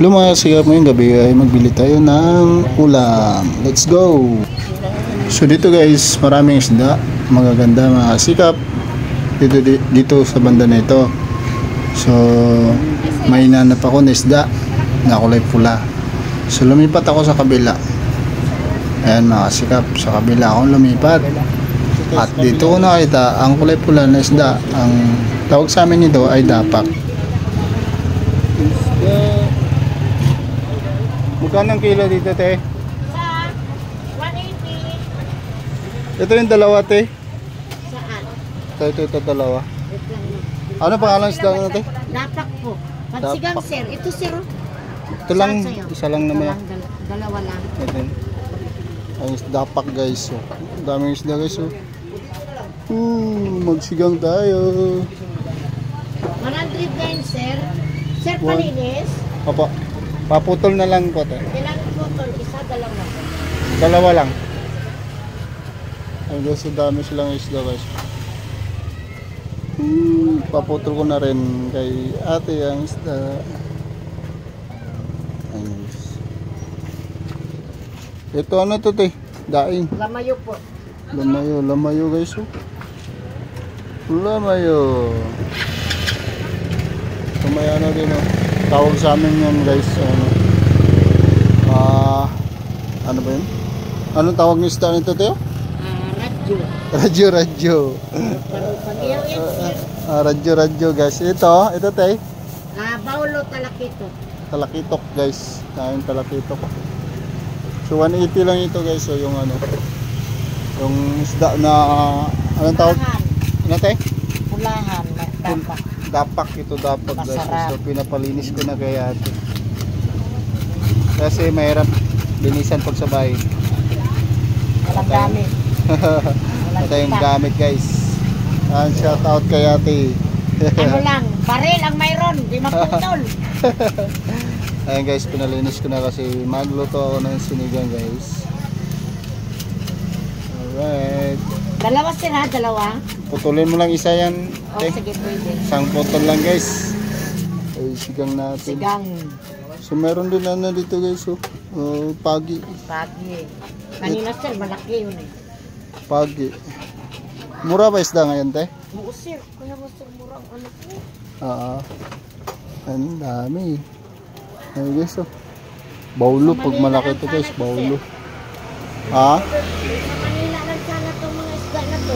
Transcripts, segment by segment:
Lumasigap ngayong gabi ay magbili tayo ng ulam. Let's go! So dito guys, maraming isda, magaganda, mga sikap dito sa banda na ito. So may nanap ako na isda na kulay pula. So lumipat ako sa kabila. Ayan mga sikap, sa kabila akong lumipat. At dito ko nakita ang kulay pula na isda. Ang tawag sa amin nito ay dapak. Magkano ang kilo dito, te? 180. Ito yung dalawa, te. Saan? Ito dalawa. Ano pangalan isda na, te? Dapak po. Pansigang, sir. Ito, sir. Ito lang, isa lang naman. Dalawa lang. Ito. Ang dapak, guys. So, daming isda, guys. So. Magsigang tayo. 109, sir. Sir, palinis. Opo. Paputol na lang po, te. Ilang putol? Isa, dalawa. Dalawa lang. Ay, guys, so dami silang isda, guys. Paputol ko na rin kay ate ang isda. Ayun, guys. Ito ano to, te? Daing. Lamayo po. Lamayo guys. Oh. Lamayo. So may ano din, oh. Tawag sa amin yan, guys. Ano ba yun? Anong tawag ng isda nito, Teo? Radyo. Radyo. Pag-iyaw yan, sir. Radyo, guys. Ito, Te. Baulo talakito. Talakitok, guys. Kain talakitok. So 180 lang ito, guys. So yung ano, yung isda na anong tawag? Ano, Te? Pulahan, dapak. Dapak, ito dapak, guys. Masarap. So pinapalinis ko na kay ate. Kasi mahirap linisan pag sa bahay. Walang gamit. Ito yung gamit, guys. Shout out kay ate. Ano lang, baril ang mayroon, di maputol. Ayan guys, pinalinis ko na kasi magluto ako ng sinigang, guys. Alright. Dalawa, sir, ha? Dalawa? Putulin mo lang isa yan. Oh, sige, pwede. Isang putol lang, guys. Ay, sigang natin. Sigang. So meron din ano dito, guys. Pagi. Pagi. Kanina, sir, malaki yun eh. Pagi. Mura ba isda ngayon, te? Oo, sir. Kaya mo, sir, murang ano po. Ang dami. Ay, guys, oh. Baulo, pag malaki ito, guys. Baulo. Ha? Sa Manila lang sana itong mga isda na to.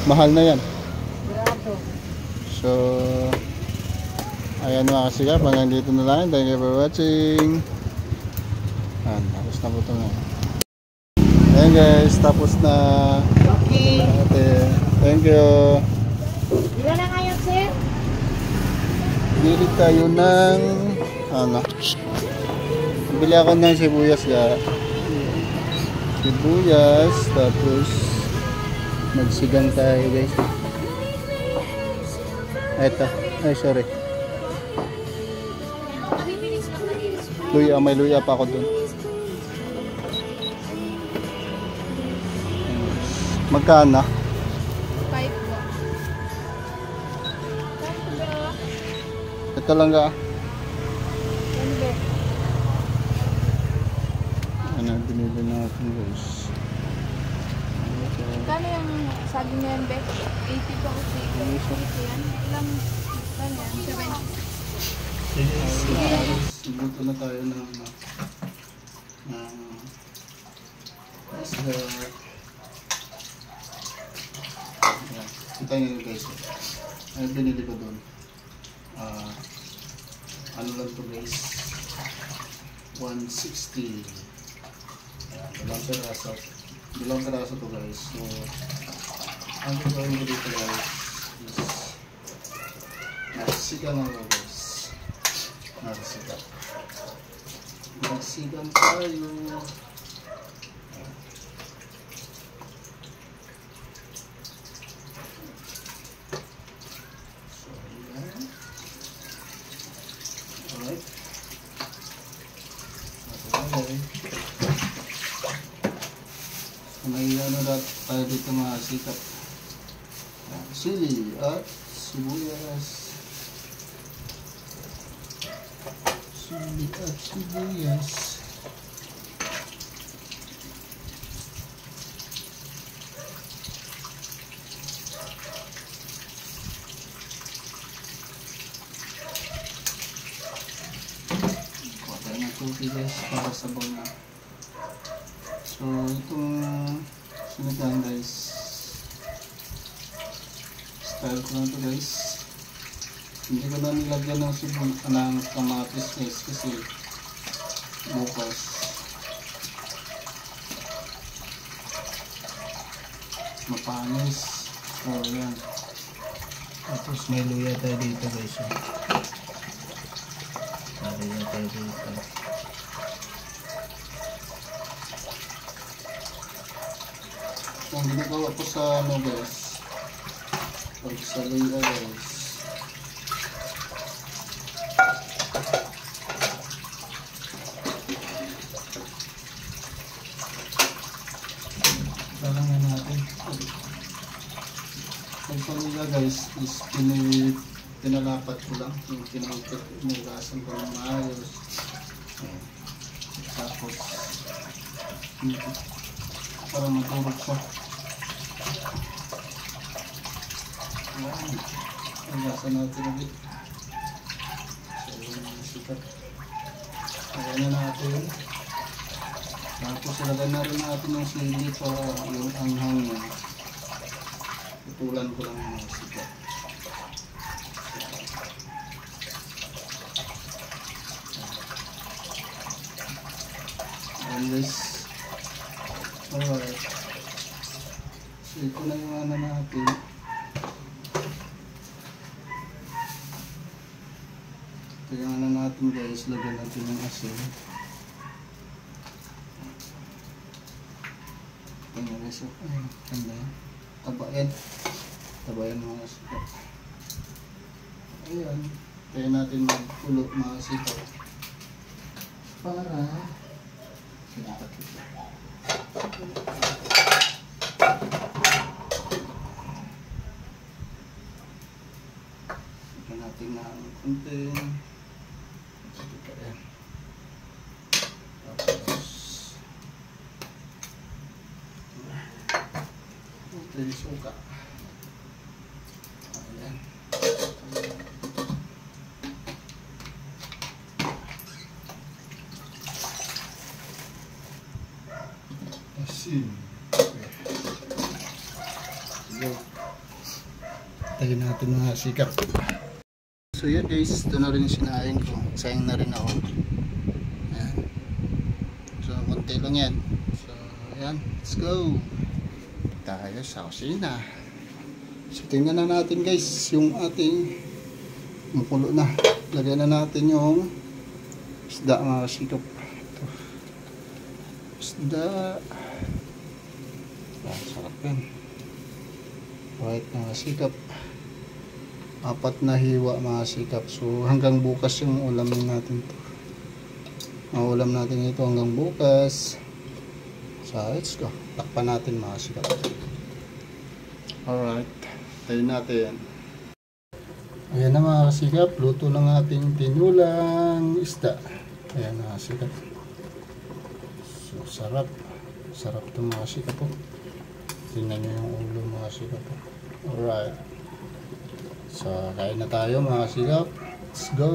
Mahal na yan. Grado. So, ayan mga kasigap. Hanggang dito na lang. Thank you for watching. Tapos na po ito nga. Ayan guys, tapos na. Okay. Ate, thank you. Ilan na ngayon, sir? Bili tayo ng ano? Bili ako ng sibuyas, ga. Sibuyas, tapos magsigang tayo, guys. Eto, ay sorry. Luya, may luya pa ako dun. Magkano? 5 po. Ito lang ga. Ano, binili natin, guys. Kano yung saging na yan, Be? 80 po kasi. 80 yan. Ilang, kano yan? 70. Luto na tayo ng kita nyo, guys. Ay, binili ko doon. Ano lang to, guys? 160. Dalawang peraso to, guys. So, ang gagawin ko dito, guys, is nagsigang ako, guys. Nagsigang tayo. So, ayan. Alright. Okay. May ano tayo dito, mga sikap. Sili at sibuyas. Sili at sibuyas. Kuha tayo ng tubig guys para sabaw na. So itong sinigang guys, style ko lang ito guys. Hindi ko na nilagyan ng ng kamatis guys kasi bukas mapanis. So yan. Tapos may luya tayo dito guys. Luya tayo dito. So ang ginagawa ko sa ano guys, pag sa luya guys, parang na natin. Pag sa luya guys is pinalapat ko lang, yung pinangkit, nilasan ko ng maayos. Tapos para maturog siya. Ayan, nilasan natin ulit. So yung sikat, ayan na natin. Tapos ilagay na rin natin yung sili para yung anghang niya. Tutulan ko lang yung sikat. Ayan guys. Alright. So ito na yung ano natin. Ito yung ano natin guys. Lagyan natin ng asin. Ayan guys. Ayan. Ganda yan. Tabayan. Tabayan mga sikaw. Ayan. Kaya natin magpulo mga sikaw. Para sinakat ito. Ito natin na konti. Tapos ito yung suka. Ayan. Asin. Okay. So, tayo natin mga sikap. So yan guys, ito na rin sinain ko. Sayang na rin ako. Ayan. So konti lang yan. So ayan, let's go. Tayo sa kusina. So tingnan na natin guys yung ating mukulo na. Lagyan na natin yung isda mga sikap. Ito. Isda. Sarap yan. Right mga sikap. 4 na hiwa mga sikap. So hanggang bukas yung ulam natin to. Ang ulam natin ito hanggang bukas. So let's go. Takpan natin mga sikap. Alright. Tayo natin. Ayan na mga sikap. Luto ng ating tinulang isda. Ayan mga sikap. So sarap. Sarap ito mga sikap po. Tingnan nyo yung ulo mga sikap po. Alright. So, kain na tayo mga sikap. Let's go!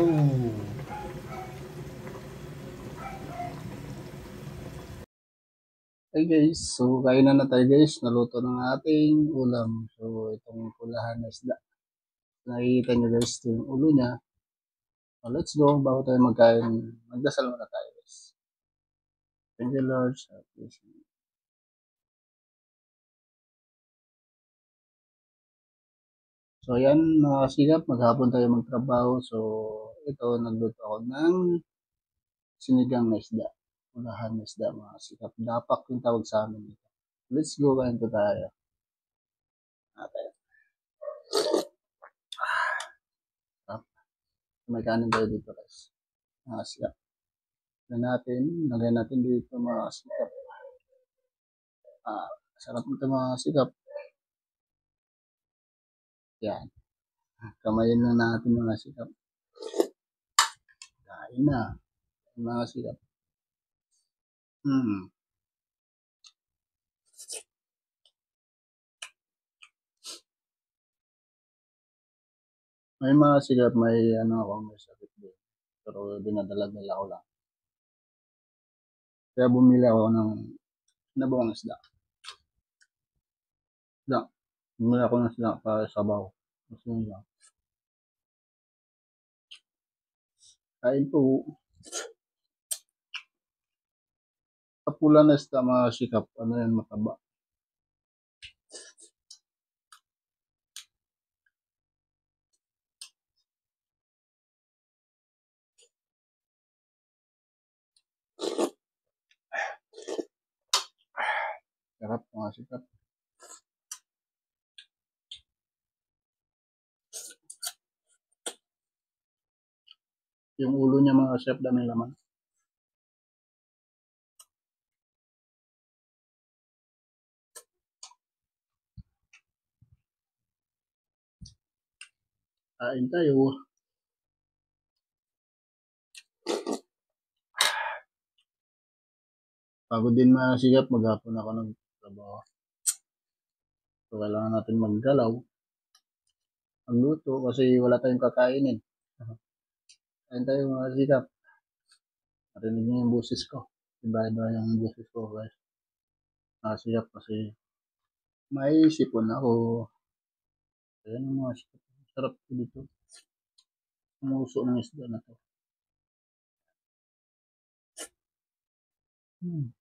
Hey guys, so kain na tayo guys. Naluto ng ating ulam. So, itong pulahan na isda. Nakikita nyo guys, ito yung ulo niya. So, let's go. Bago tayo magkain, magdasal muna tayo guys. Thank you Lord. So yan mga kasigap, maghapon tayo magtrabaho. So ito, nagluto ako ng sinigang na isda. Ulahan na isda mga kasigap. Dapak yung tawag sa amin dito. Let's go, kain po tayo. Okay. May kanin tayo dito guys. Mga kasigap. Lagyan natin dito mga kasigap. Sarap nito mga kasigap. Yan. Kamayin na natin mga sikap. Kain na. Mga sikap. Hmm. May mga sikap, may ano ako, may sakit din. Pero dinadalag nila ko lang. Kaya bumili ako ng nabuang isda. Isda. Bumili ako ng isda para sabaw. Gusto nila. Kain po. Kapula na isda mga sikap. Ano yan, mataba. Sarap mga sikap. Yung ulo niya mga chef, daming laman. Kain tayo. Pagod din mga sikap, maghapon ako nagtrabaho. So, kailangan natin maggalaw, magluto, kasi wala tayong kakainin. Kain tayo mga sikap. Narinig niyo yung boses ko. Iba-iba yung boses ko guys. Mga sikap kasi may sipon ako. Ayan ang mga sikap. Sarap ko dito. Umuso ng isda na to. Hmm.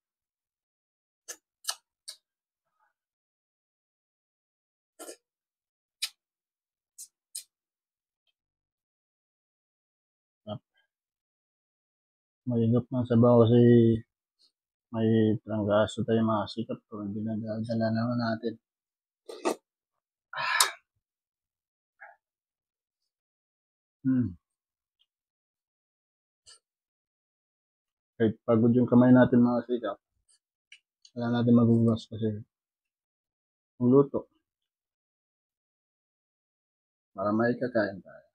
Mahigap ng sabaw kasi may tranggaso tayo mga sikap ko. Hindi na dadala naman natin. Hmm. Kahit pagod yung kamay natin mga sikap, wala natin magugas kasi magluto para may kakain tayo.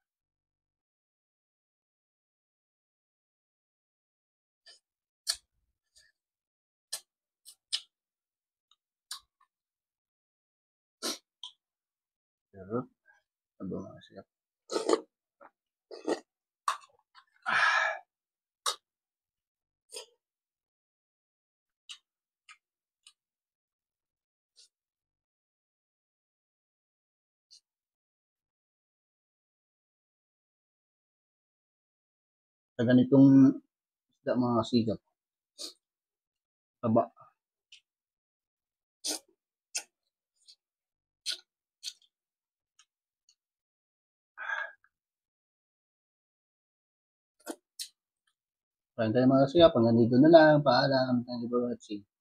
Pero, sabi mga sikap. Sa ganitong isda mga sikap, taba. Kain tayo mga sikap. Hanggang dito na lang. Paalam. Thank you for watching.